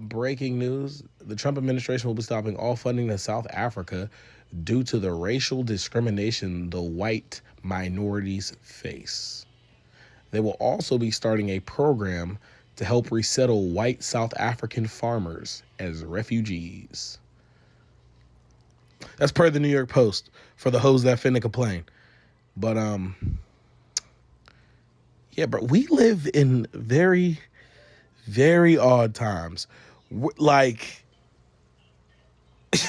Breaking news: the Trump administration will be stopping all funding to South Africa due to the racial discrimination the white minorities face. They will also be starting a program to help resettle white South African farmers as refugees. That's per the New York Post for the hoes that finna complain. But yeah, bro, we live in very, very odd times. Like this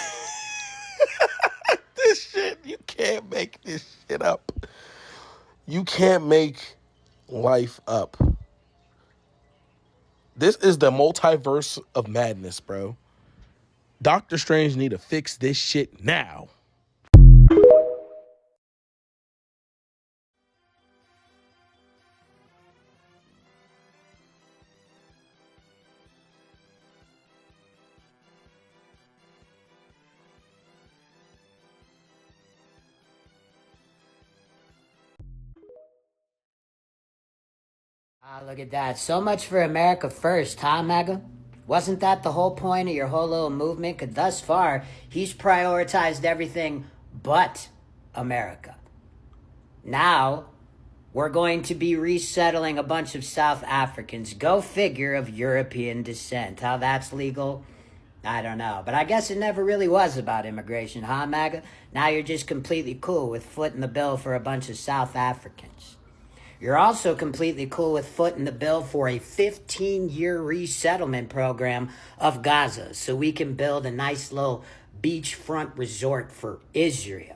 shit, you can't make this shit up. You can't make life up. This is the multiverse of madness, bro. Doctor Strange need to fix this shit now. Ah, look at that. So much for America first, huh, MAGA? Wasn't that the whole point of your whole little movement? Because thus far, he's prioritized everything but America. Now, we're going to be resettling a bunch of South Africans, go figure, of European descent. How that's legal, I don't know. But I guess it never really was about immigration, huh, MAGA? Now you're just completely cool with footing the bill for a bunch of South Africans. You're also completely cool with footing the bill for a 15-year resettlement program of Gaza so we can build a nice little beachfront resort for Israel,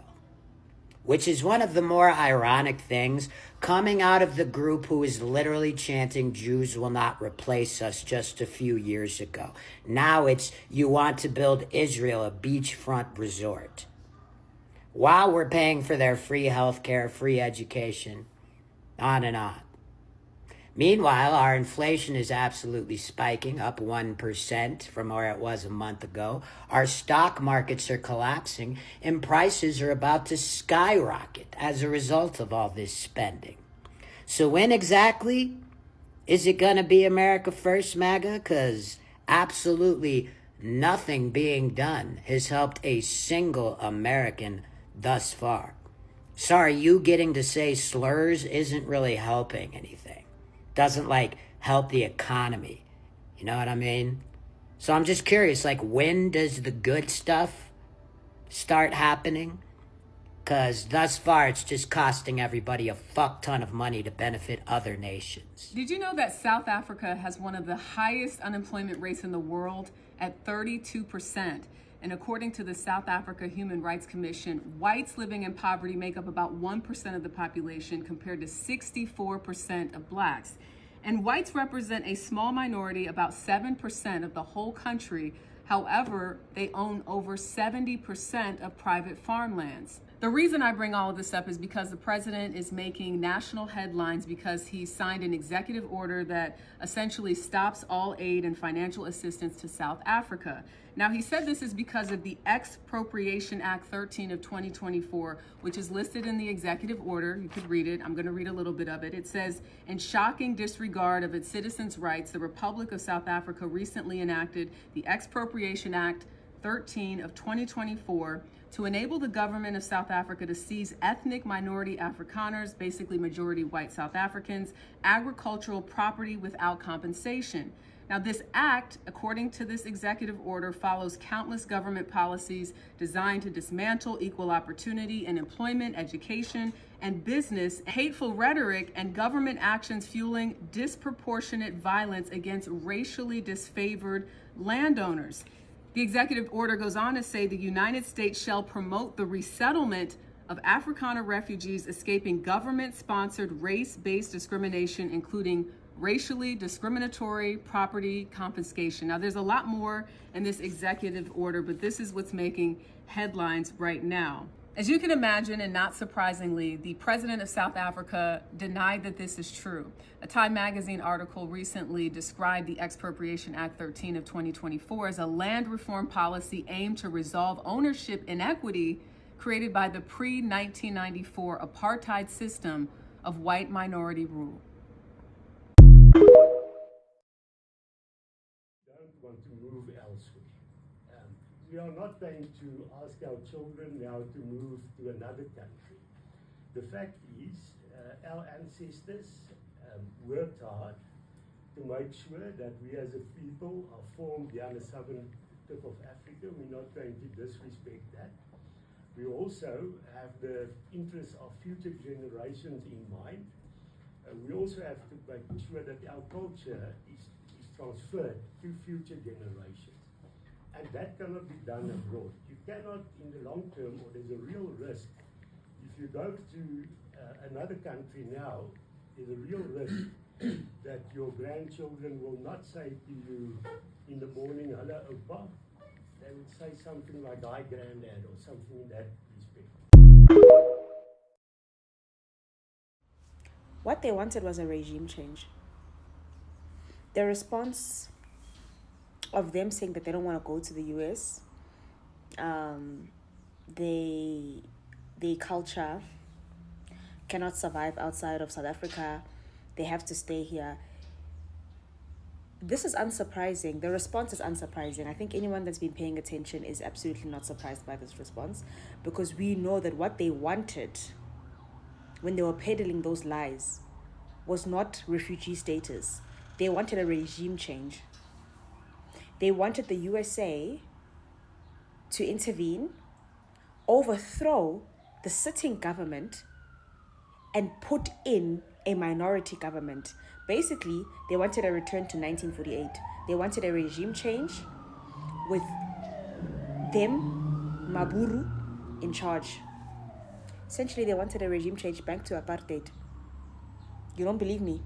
which is one of the more ironic things coming out of the group who is literally chanting Jews will not replace us just a few years ago. Now it's you want to build Israel a beachfront resort while we're paying for their free healthcare, free education, on and on. Meanwhile, our inflation is absolutely spiking, up 1% from where it was a month ago. Our stock markets are collapsing, and prices are about to skyrocket as a result of all this spending. So when exactly is it going to be America First, MAGA? Because absolutely nothing being done has helped a single American thus far. Sorry, you getting to say slurs isn't really helping anything. Doesn't help the economy. You know what I mean? So I'm just curious, when does the good stuff start happening? Because thus far it's just costing everybody a fuck ton of money to benefit other nations. Did you know that South Africa has one of the highest unemployment rates in the world at 32%? And according to the South Africa Human Rights Commission, whites living in poverty make up about 1% of the population compared to 64% of blacks. And whites represent a small minority, about 7% of the whole country. However, they own over 70% of private farmlands. The reason I bring all of this up is because the president is making national headlines because he signed an executive order that essentially stops all aid and financial assistance to South Africa. Now, he said this is because of the Expropriation Act 13 of 2024, which is listed in the executive order. You could read it. I'm going to read a little bit of it. It says, in shocking disregard of its citizens' rights, the Republic of South Africa recently enacted the Expropriation Act 13 of 2024 to enable the government of South Africa to seize ethnic minority Afrikaners, basically majority white South Africans, agricultural property without compensation. Now, this act, according to this executive order, follows countless government policies designed to dismantle equal opportunity in employment, education, and business, hateful rhetoric, and government actions fueling disproportionate violence against racially disfavored landowners. The executive order goes on to say the United States shall promote the resettlement of Afrikaner refugees escaping government-sponsored race-based discrimination, including racially discriminatory property confiscation. Now, there's a lot more in this executive order, but this is what's making headlines right now. As you can imagine, and not surprisingly, the president of South Africa denied that this is true. A Time magazine article recently described the Expropriation Act 13 of 2024 as a land reform policy aimed to resolve ownership inequity created by the pre-1994 apartheid system of white minority rule. want to move elsewhere. We are not going to ask our children now to move to another country. The fact is, our ancestors worked hard to make sure that we as a people are formed down the southern tip of Africa. We're not going to disrespect that. We also have the interests of future generations in mind. We also have to make sure that our culture is transferred to future generations. And that cannot be done abroad. You cannot, in the long term, or there's a real risk, if you go to another country now, there's a real risk that your grandchildren will not say to you in the morning, hello, Opa. They would say something like, hi, granddad, or something in that respect. What they wanted was a regime change. The response of them saying that they don't want to go to the US, their culture cannot survive outside of South Africa, they have to stay here. This is unsurprising. The response is unsurprising. I think anyone that's been paying attention is absolutely not surprised by this response, because we know that what they wanted when they were peddling those lies was not refugee status. They wanted a regime change. They wanted the USA to intervene, overthrow the sitting government, and put in a minority government. Basically, they wanted a return to 1948. They wanted a regime change with them, Maburu, in charge. Essentially, they wanted a regime change back to apartheid. You don't believe me?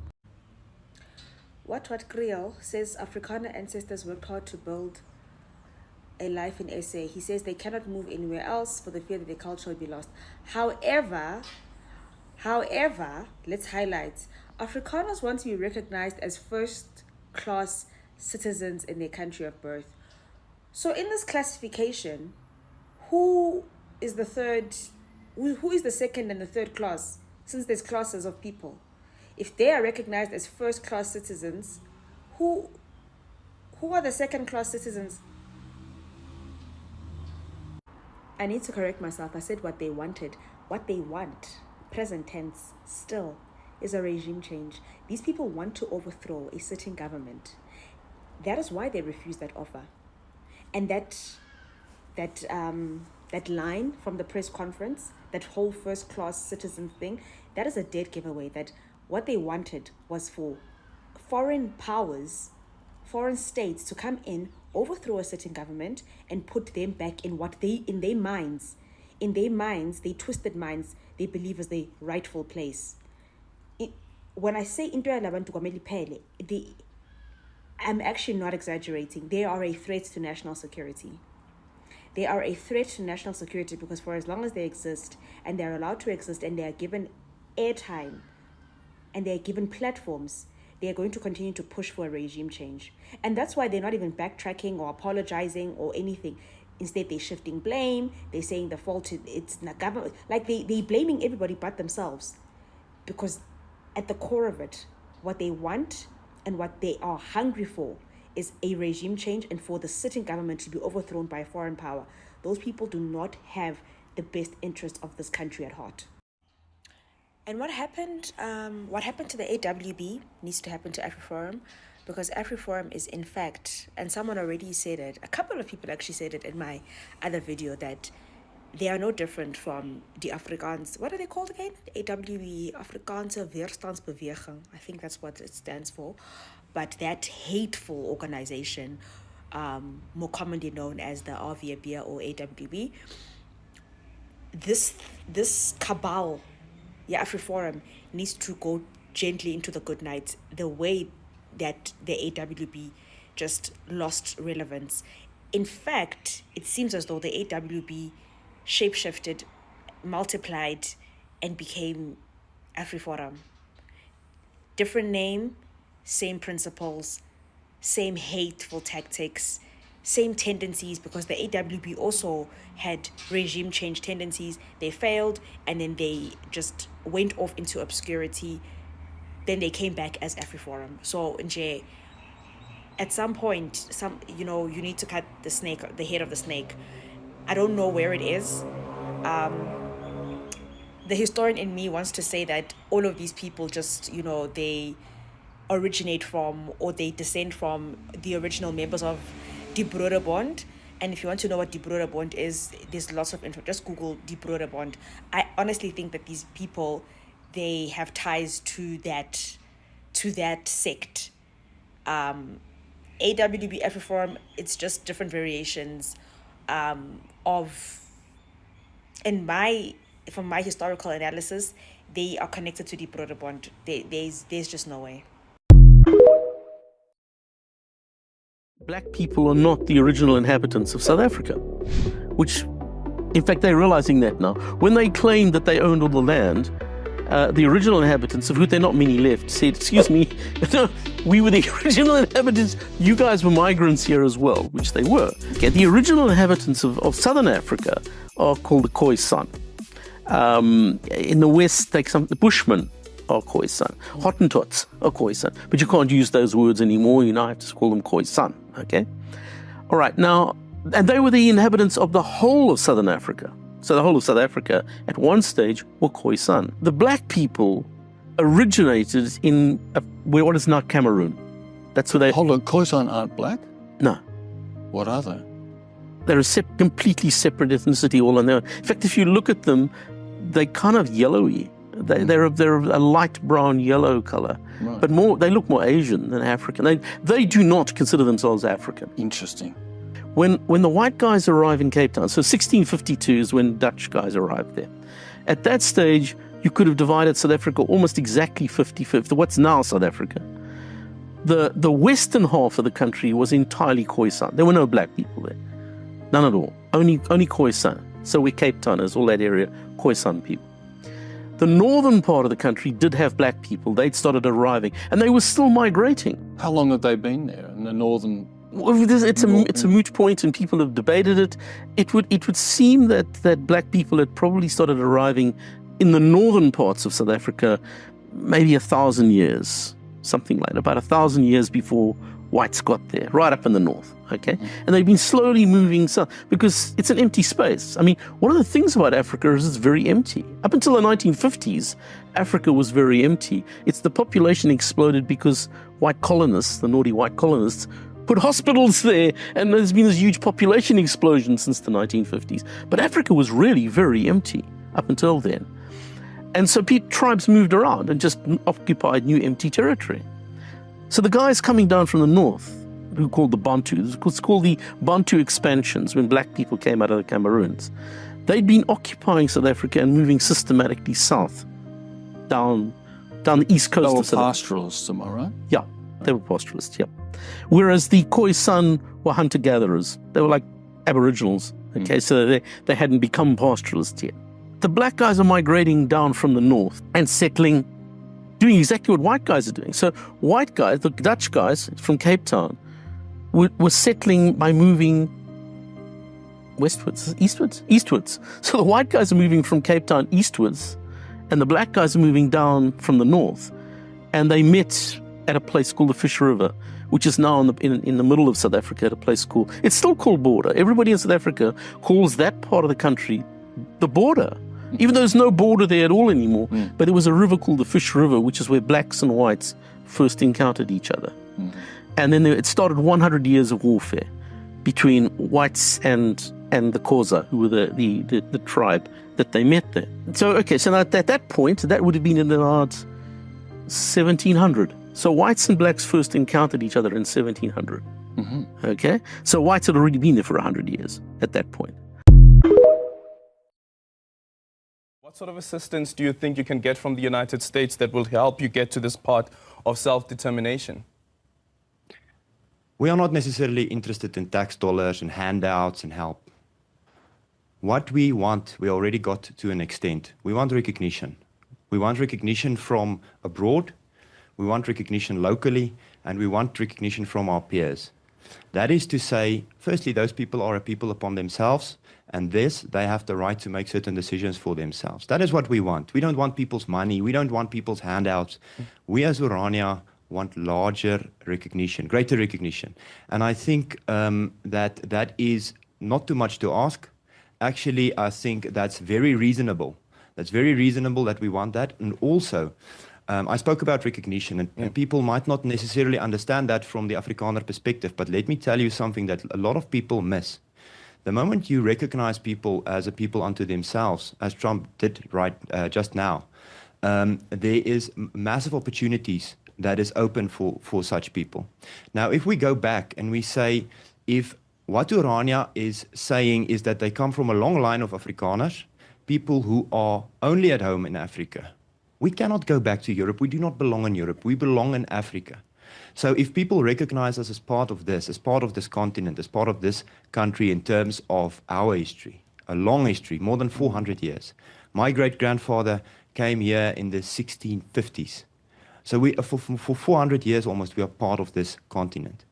What Kriel says Afrikaner ancestors worked hard to build a life in SA. He says they cannot move anywhere else for the fear that their culture will be lost. However, let's highlight, Afrikaners want to be recognized as first-class citizens in their country of birth. So in this classification, who is the second and the third class, since there's classes of people? If they are recognized as first-class citizens, who are the second-class citizens? I need to correct myself. I said what they wanted. What they want, present tense, still, is a regime change. These people want to overthrow a sitting government. That is why they refused that offer. And that line from the press conference, that whole first-class citizen thing, that is a dead giveaway. That what they wanted was for foreign powers, foreign states to come in, overthrow a sitting government, and put them back in what they, in their minds, they twisted minds, they believe is the rightful place. When I say into labantu kwamele iphele, I'm actually not exaggerating. They are a threat to national security. They are a threat to national security because for as long as they exist, and they're allowed to exist, and they are given airtime, and they are given platforms, they are going to continue to push for a regime change. And that's why they're not even backtracking or apologizing or anything. Instead, they're shifting blame. They're saying the fault, it's the government. Like they're blaming everybody but themselves. Because at the core of it, what they want and what they are hungry for is a regime change and for the sitting government to be overthrown by a foreign power. Those people do not have the best interest of this country at heart. And what happened to the AWB needs to happen to AfriForum, because AfriForum is in fact, and someone already said it, a couple of people actually said it in my other video, that they are no different from the Afrikaans, what are they called again? AWB, Afrikaanse Weerstandsbeweging, I think that's what it stands for. But that hateful organization, more commonly known as the RVB or AWB, this cabal, AfriForum, needs to go gently into the good night, the way that the AWB just lost relevance. In fact, it seems as though the AWB shapeshifted, multiplied, and became AfriForum. Different name, same principles, same hateful tactics, same tendencies, because the AWB also had regime change tendencies. They failed, and then they just went off into obscurity. Then they came back as AfriForum. So, at some point, you need to cut the head of the snake. I don't know where it is. The historian in me wants to say that all of these people just, they originate from, or they descend from, the original members of Die Broederbond. And if you want to know what Die Broederbond is, there's lots of info. Just Google Die Broederbond. I honestly think that these people, they have ties to that sect. AWDBF reform, it's just different variations from my historical analysis, they are connected to Die Broederbond. There's just no way. Black people are not the original inhabitants of South Africa, which, in fact, they're realizing that now. When they claimed that they owned all the land, the original inhabitants, of whom there are not many left, said, excuse me, no, we were the original inhabitants. You guys were migrants here as well, which they were. Okay, the original inhabitants of Southern Africa are called the Khoisan. In the West, the Bushmen are Khoisan. Hottentots are Khoisan. But you can't use those words anymore. You now have to call them Khoisan. Okay? All right. Now, and they were the inhabitants of the whole of Southern Africa. So the whole of South Africa, at one stage, were Khoisan. The black people originated in what is now Cameroon. That's where they... Hold on, Khoisan aren't black? No. What are they? They're a completely separate ethnicity all on their own. In fact, if you look at them, they're kind of yellowy. They're a light brown yellow color, right. But they look more Asian than African. They do not consider themselves African. Interesting. When the white guys arrive in Cape Town, so 1652 is when Dutch guys arrived there. At that stage, you could have divided South Africa almost exactly 50-50, what's now South Africa. The western half of the country was entirely Khoisan. There were no black people there. None at all. Only Khoisan. So we're Cape Towners, all that area, Khoisan people. The northern part of the country did have black people. They'd started arriving, and they were still migrating. How long have they been there in the northern? Well, it's a moot point, and people have debated it. It would seem that black people had probably started arriving in the northern parts of South Africa maybe 1,000 years, something like that, about 1,000 years before whites got there, right up in the north, okay? And they've been slowly moving south because it's an empty space. I mean, one of the things about Africa is it's very empty. Up until the 1950s, Africa was very empty. It's the population exploded because white colonists, the naughty white colonists, put hospitals there, and there's been this huge population explosion since the 1950s. But Africa was really very empty up until then. And so tribes moved around and just occupied new empty territory. So the guys coming down from the north, who called the Bantu, it's called the Bantu expansions, when black people came out of the Cameroons, they'd been occupying South Africa and moving systematically south, down the east coast of South Africa. They were pastoralists, am I right? Yeah, they were pastoralists, yeah. Whereas the Khoisan were hunter-gatherers. They were like aboriginals, okay, so they hadn't become pastoralists yet. The black guys are migrating down from the north and settling, doing exactly what white guys are doing. So white guys, the Dutch guys from Cape Town, were settling by moving eastwards. So the white guys are moving from Cape Town eastwards, and the black guys are moving down from the north. And they met at a place called the Fish River, which is now in the middle of South Africa, at a place called, it's still called Border. Everybody in South Africa calls that part of the country the border, even though there's no border there at all anymore. But there was a river called the Fish River, which is where blacks and whites first encountered each other. And then it started 100 years of warfare between whites and the Xhosa, who were the tribe that they met there. So now at that point, that would have been in about 1700. So whites and blacks first encountered each other in 1700. Okay? So whites had already been there for 100 years at that point. What sort of assistance do you think you can get from the United States that will help you get to this part of self-determination? We are not necessarily interested in tax dollars and handouts and help. What we want, we already got to an extent. We want recognition. We want recognition from abroad, we want recognition locally, and we want recognition from our peers. That is to say, firstly, those people are a people upon themselves, and they have the right to make certain decisions for themselves. That is what we want. We don't want people's money. We don't want people's handouts. We as Orania want larger recognition, greater recognition. And I think that is not too much to ask. Actually, I think that's very reasonable. That's very reasonable that we want that. And also, I spoke about recognition, and people might not necessarily understand that from the Afrikaner perspective, but let me tell you something that a lot of people miss. The moment you recognize people as a people unto themselves, as Trump did just now, there is massive opportunities that is open for such people. Now, if we go back and we say, if what Urania is saying is that they come from a long line of Afrikaners, people who are only at home in Africa, we cannot go back to Europe. We do not belong in Europe. We belong in Africa. So if people recognize us as part of this continent, as part of this country in terms of our history, a long history, more than 400 years. My great-grandfather came here in the 1650s. So for 400 years almost, we are part of this continent.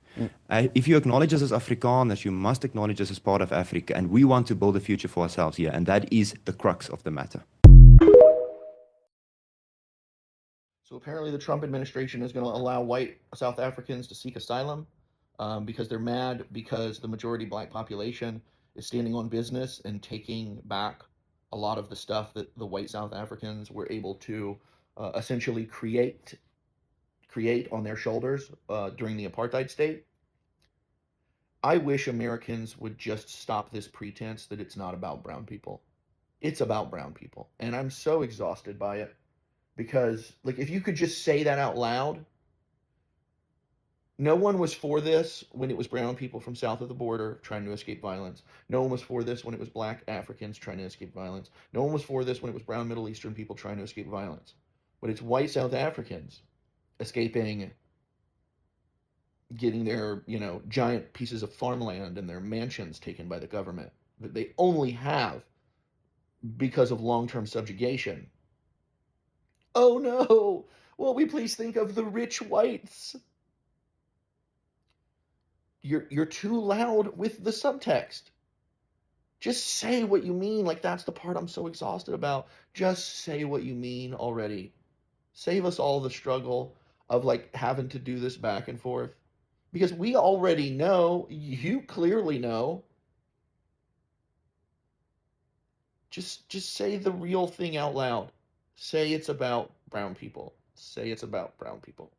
If you acknowledge us as Afrikaners, you must acknowledge us as part of Africa, and we want to build a future for ourselves here, and that is the crux of the matter. So apparently the Trump administration is going to allow white South Africans to seek asylum because they're mad because the majority black population is standing on business and taking back a lot of the stuff that the white South Africans were able to essentially create on their shoulders during the apartheid state. I wish Americans would just stop this pretense that it's not about brown people. It's about brown people. And I'm so exhausted by it. Because, like, if you could just say that out loud, no one was for this when it was brown people from south of the border trying to escape violence. No one was for this when it was black Africans trying to escape violence. No one was for this when it was brown Middle Eastern people trying to escape violence. But it's white South Africans escaping, getting their, giant pieces of farmland and their mansions taken by the government that they only have because of long-term subjugation. Oh no! Will we please think of the rich whites? You're too loud with the subtext. Just say what you mean. Like, that's the part I'm so exhausted about. Just say what you mean already. Save us all the struggle of, like, having to do this back and forth. Because we already know, you clearly know. Just say the real thing out loud. Say it's about brown people. Say it's about brown people.